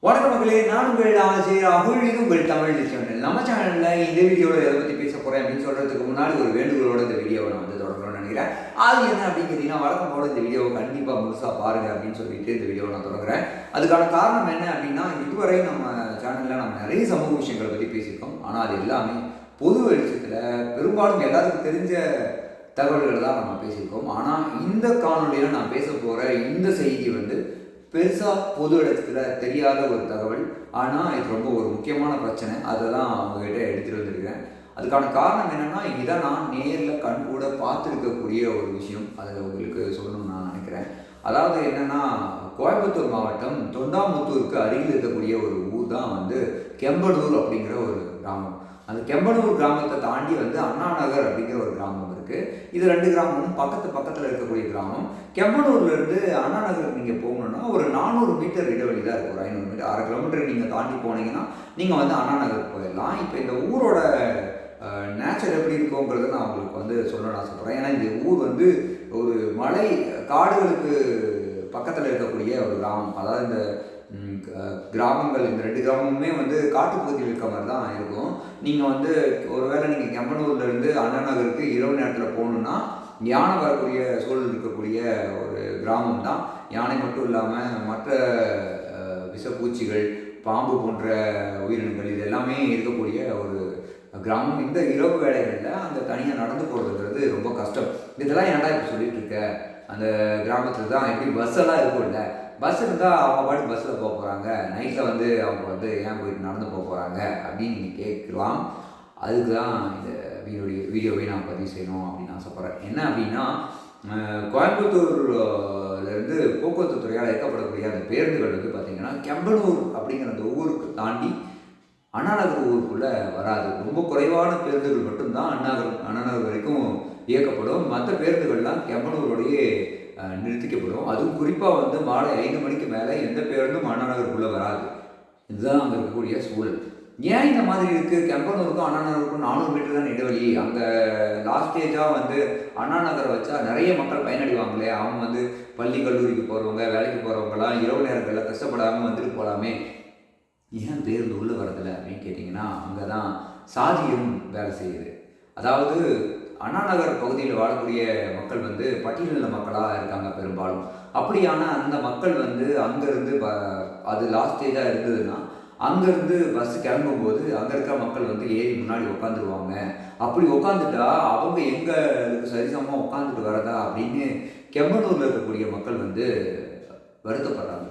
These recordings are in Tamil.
வணக்கம் மக்களே, நான் உங்கள் ஆசிரியர் ராகுல். இது உங்கள் தமிழ் சேனல். நம்ம சேனலில் இந்த வீடியோவில் எதை பற்றி பேச போகிறேன் அப்படின்னு சொல்கிறதுக்கு முன்னாடி ஒரு வேண்டுகோளோட இந்த வீடியோவை நான் வந்து தொடங்கணும்னு நினைக்கிறேன். அது என்ன அப்படின்னு கேட்டிங்கன்னா, வழக்கம் போல இந்த வீடியோவை கண்டிப்பாக முழுசாக பாருங்கள் அப்படின்னு சொல்லிட்டு இந்த வீடியோவை நான் தொடங்குறேன். அதுக்கான காரணம் என்ன அப்படின்னா, இதுவரை நம்ம சேனலில் நம்ம நிறைய சமூக விஷயங்களை பற்றி பேசியிருக்கோம். ஆனால் அது எல்லாமே பொது வெளிச்சத்தில் பெரும்பாலும் எல்லாருக்கும் தெரிஞ்ச தகவல்கள் தான் நம்ம பேசியிருக்கோம். ஆனால் இந்த காணொலியில் நான் பேச போகிற இந்த செய்தி வந்து பெருசாக பொது இடத்துல தெரியாத ஒரு தகவல். ஆனால் இது ரொம்ப ஒரு முக்கியமான பிரச்சனை. அதை தான் அவங்ககிட்ட எடுத்துகிட்டு வந்திருக்கேன். அதுக்கான காரணம் என்னென்னா, இதை நான் நேரில் கண் கூட பார்த்துருக்கக்கூடிய ஒரு விஷயம். அதை உங்களுக்கு சொல்லணும்னு நான் நினைக்கிறேன். அதாவது என்னென்னா, கோயம்புத்தூர் மாவட்டம் தொண்டாமுத்தூருக்கு அருகில் இருக்கக்கூடிய ஒரு ஊர் தான் வந்து கெம்பனூர் அப்படிங்கிற ஒரு கிராமம். அந்த கெம்பனூர் கிராமத்தை தாண்டி வந்து அண்ணா நகர் அப்படிங்கிற ஒரு கிராமம் இருக்குது. இது ரெண்டு கிராமமும் பக்கத்தில் இருக்கக்கூடிய கிராமம். கெம்பனூர்லேருந்து அண்ணா நகருக்கு நீங்கள் போகணுன்னா ஒரு 400 மீட்டர் இடைவெளி தான் இருக்குது. ஒரு 500 மீட்டர், 1/2 கிலோமீட்டர் நீங்கள் தாண்டி போனீங்கன்னா நீங்கள் வந்து அண்ணா நகருக்கு போயிடலாம். இப்போ இந்த ஊரோட நேச்சர் எப்படி இருக்குங்கிறத நான் உங்களுக்கு வந்து சொல்லணும்னு ஆசைப்பட்றேன். ஏன்னா இந்த ஊர் வந்து ஒரு மலை காடுகளுக்கு பக்கத்தில் இருக்கக்கூடிய ஒரு கிராமம். அதாவது இந்த கிராமங்கள், இந்த ரெண்டு கிராமமுமே வந்து காட்டுப்பகுதியில் இருக்க மாதிரி தான் இருக்கும். நீங்கள் வந்து ஒருவேளை நீங்கள் கெம்பனூர்லேருந்து அண்ணா நகருக்கு இரவு நேரத்தில் போகணுன்னா யானை வரக்கூடிய சூழல் இருக்கக்கூடிய ஒரு கிராமம் தான். யானை மட்டும் இல்லாமல் மற்ற விஷப்பூச்சிகள், பாம்பு போன்ற உயிரினங்கள் இது எல்லாமே இருக்கக்கூடிய ஒரு கிராமம். இந்த இரவு வேளைகளில் அங்கே தனியாக நடந்து போகிறதுங்கிறது ரொம்ப கஷ்டம். இதெல்லாம் ஏன்டா இப்போ சொல்லிட்டு இருக்க, அந்த கிராமத்தில் தான் எப்படி பஸ்ஸெல்லாம் இருக்கும்ல, பஸ் இருந்தால் அவங்க பாட்டு பஸ்ஸில் போக போகிறாங்க, நைட்டில் வந்து அவங்க வந்து ஏன் போயிட்டு நடந்து போக போகிறாங்க அப்படின்னு நீங்கள் கேட்கலாம். அதுக்கு தான் இந்த வீடியோவை நான் பதிவு செய்யணும் அப்படின்னு ஆசைப்பட்றேன். என்ன அப்படின்னா, கோயம்புத்தூர்லேருந்து போக்குவரத்து துறையால் இயக்கப்படக்கூடிய அந்த பேருந்துகள் வந்து பார்த்திங்கன்னா கெம்பனூர் அப்படிங்கிற அந்த ஊருக்கு தாண்டி அண்ணா நகர் ஊருக்குள்ளே வராது. ரொம்ப குறைவான பேருந்துகள் மட்டும்தான் அண்ணா நகர் வரைக்கும் இயக்கப்படும். மற்ற பேருந்துகள்லாம் கெம்பனூரோடையே நிறுத்திக்கப்படும். அதுவும் குறிப்பாக வந்து மாலை 5 மணிக்கு மேலே எந்த பேருந்தும் அண்ணா நகருக்குள்ளே வராது. இதுதான் அங்கே இருக்கக்கூடிய சூழல். ஏன் இந்த மாதிரி இருக்குது? கெம்பனூருக்கும் அண்ணா நகருக்கும் 400 மீட்டர் தான் இடைவெளி. அங்கே லாஸ்ட் ஸ்டேஜாக வந்து அண்ணா நகரை வச்சா நிறைய மக்கள் பயனடைவாங்களே. அவங்க வந்து பள்ளி கல்லூரிக்கு போகிறவங்க, வேலைக்கு போகிறவங்களாம் இரவு நேரங்களில் கஷ்டப்படாமல் வந்துட்டு போகலாமே, ஏன் பேருந்து உள்ளே வரதில்லை அப்படின்னு கேட்டிங்கன்னா, அங்கே தான் சாதியம் வேலை செய்யுது. அதாவது அண்ணா நகர் பகுதியில் வாழக்கூடிய மக்கள் வந்து பட்டியலின மக்களாக இருக்காங்க பெரும்பாலும். அப்படியான அந்த மக்கள் வந்து அங்கேருந்து அது லாஸ்ட் ஸ்டேஜாக இருந்ததுன்னா அங்கேருந்து பஸ்ஸு கிளம்பும்போது அங்கே இருக்கிற மக்கள் வந்து ஏறி முன்னாடி உட்காந்துருவாங்க. அப்படி உட்காந்துட்டா அவங்க எங்களுக்கு சரிசமமாக உட்காந்துட்டு வரதா அப்படின்னு கெம்பனூரில் இருக்கக்கூடிய மக்கள் வந்து வருத்தப்படுறாங்க.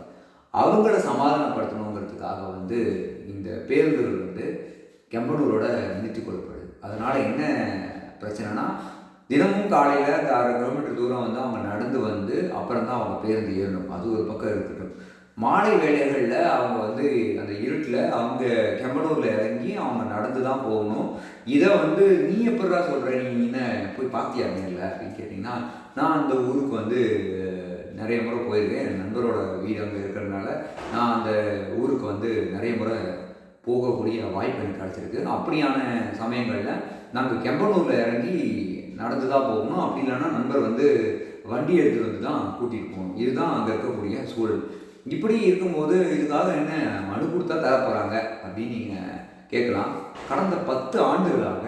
அவங்கள சமாதானப்படுத்தணுங்கிறதுக்காக வந்து இந்த பேருந்துகள் வந்து கெம்பனூரோட நிறுத்தி கொள்ளப்படுது. அதனால் என்ன பிரச்சனைனா, தினமும் காலையில் அந்த 1/2 கிலோமீட்டர் தூரம் வந்து அவங்க நடந்து வந்து அப்புறம் தான் அவங்க பேருந்து ஏறணும். அது ஒரு பக்கம் இருக்கட்டும். மாலை வேளைகளில் அவங்க வந்து அந்த இருட்டில் அவங்க கெம்பனூரில் இறங்கி அவங்க நடந்து தான் போகணும். இதை வந்து நீ எப்படிடா சொல்கிற, நீ என்ன போய் பார்த்தியா நேரில் அப்படின்னு கேட்டிங்கன்னா, நான் அந்த ஊருக்கு வந்து நிறைய முறை போயிருக்கேன். என் நண்பரோட வீடு அங்கே இருக்கிறதுனால நான் அந்த ஊருக்கு வந்து நிறைய முறை போகக்கூடிய வாய்ப்பு எனக்கு கிடச்சிருக்கு. அப்படியான சமயங்களில் நாங்கள் கெம்பனூரில் இறங்கி நடந்து தான் போகணும். அப்படி இல்லைன்னா நண்பர் வந்து வண்டி எடுத்துகிட்டு வந்து தான் கூட்டிகிட்டு போகணும். இதுதான் அங்கே இருக்கக்கூடிய சூழல். இப்படி இருக்கும்போது இதுக்காக என்ன மனு கொடுத்தா தரப்போகிறாங்க அப்படின்னு நீங்கள் கேட்கலாம். கடந்த 10 ஆண்டுகளாக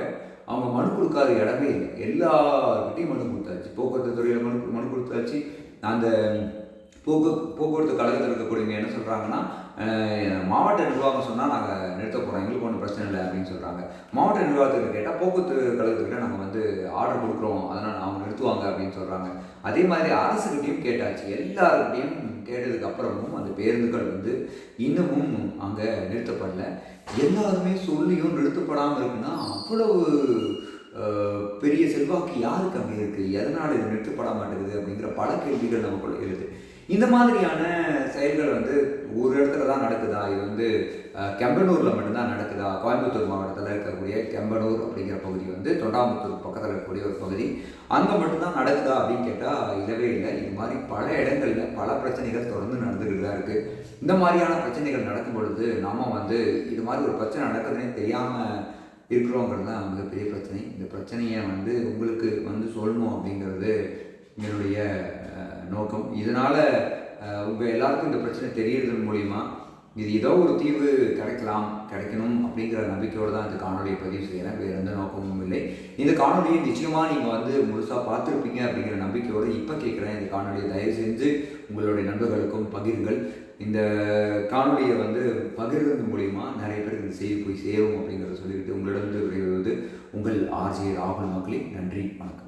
அவங்க மனு கொடுக்காத இடமே இல்லை. எல்லார்கிட்டையும் மனு கொடுத்தாச்சு. போக்குவரத்து துறையில் மனு கொடுத்தாச்சு. அந்த போக்குவரத்து கழகத்தில் இருக்கக்கூடியவங்க என்ன சொல்கிறாங்கன்னா, மாவட்ட நிர்வாகம் சொன்னால் நாங்கள் நிறுத்த போகிறோம், எங்களுக்கு ஒன்றும் பிரச்சனை இல்லை அப்படின்னு சொல்கிறாங்க. மாவட்ட நிர்வாகத்துக்கு கேட்டால் போக்குவரத்து கழகத்துக்கிட்ட நாங்கள் வந்து ஆர்டர் கொடுக்குறோம், அதனால் அவங்க நிறுத்துவாங்க அப்படின்னு சொல்கிறாங்க. அதே மாதிரி அரசுக்கிட்டையும் கேட்டாச்சு. எல்லாருக்கிட்டையும் கேட்டதுக்கு அப்புறமும் அந்த பேருந்துகள் வந்து இன்னமும் அங்கே நிறுத்தப்படல. எல்லாருமே சொல்லியும் நிறுத்தப்படாமல் இருக்குன்னா அவ்வளவு பெரிய செல்வாக்கு யாருக்கு அங்கே இருக்குது, எதனால் இது நிறுத்தப்பட மாட்டேங்குது அப்படிங்கிற பல கேள்விகள் நமக்குள்ள எழுது. இந்த மாதிரியான செயல்கள் வந்து ஒரு இடத்துல தான் நடக்குதா? இது வந்து கெம்பனூரில் மட்டும்தான் நடக்குதா? கோயம்புத்தூர் மாவட்டத்தில் இருக்கக்கூடிய கெம்பனூர் அப்படிங்கிற பகுதி வந்து தொண்டாமுத்தூர் பக்கத்தில் இருக்கக்கூடிய ஒரு பகுதி, அங்கே மட்டும்தான் நடக்குதா அப்படின்னு கேட்டால் இல்லவே இல்லை. இது மாதிரி பல இடங்களில் பல பிரச்சனைகள் தொடர்ந்து நடந்துக்கிட்டு தான் இருக்குது. இந்த மாதிரியான பிரச்சனைகள் நடக்கும் பொழுது நம்ம வந்து இது மாதிரி ஒரு பிரச்சனை நடக்குதுன்னே தெரியாமல் இருக்கிறோங்கிறது தான் மிகப்பெரிய பிரச்சனை. இந்த பிரச்சனையை வந்து உங்களுக்கு வந்து சொல்லணும் அப்படிங்கிறது என்னுடைய நோக்கம். இதனால் உங்கள் எல்லாருக்கும் இந்த பிரச்சனை தெரியறதன் மூலிமா இது ஏதோ ஒரு தீர்வு கிடைக்கணும் அப்படிங்கிற நம்பிக்கையோடு தான் இந்த காணொலியை பதிவு செய்கிறேன். வேறு எந்த நோக்கமும் இல்லை. இந்த காணொலியை நிச்சயமாக நீங்கள் முழுசாக பார்த்துருப்பீங்க அப்படிங்கிற நம்பிக்கையோடு இப்போ கேட்குறேன். இந்த காணொலியை தயவு செஞ்சு உங்களுடைய நண்பர்களுக்கும் பகிருங்கள். இந்த காணொலியை பகிர்றது மூலிமா நிறைய பேருக்கு இந்த செய்தி போய் சேரும் அப்படிங்கிறத சொல்லிக்கிட்டு உங்களிடம் விரைவது உங்கள் ஆர்ஜே ராகுல் மக்களே. நன்றி, வணக்கம்.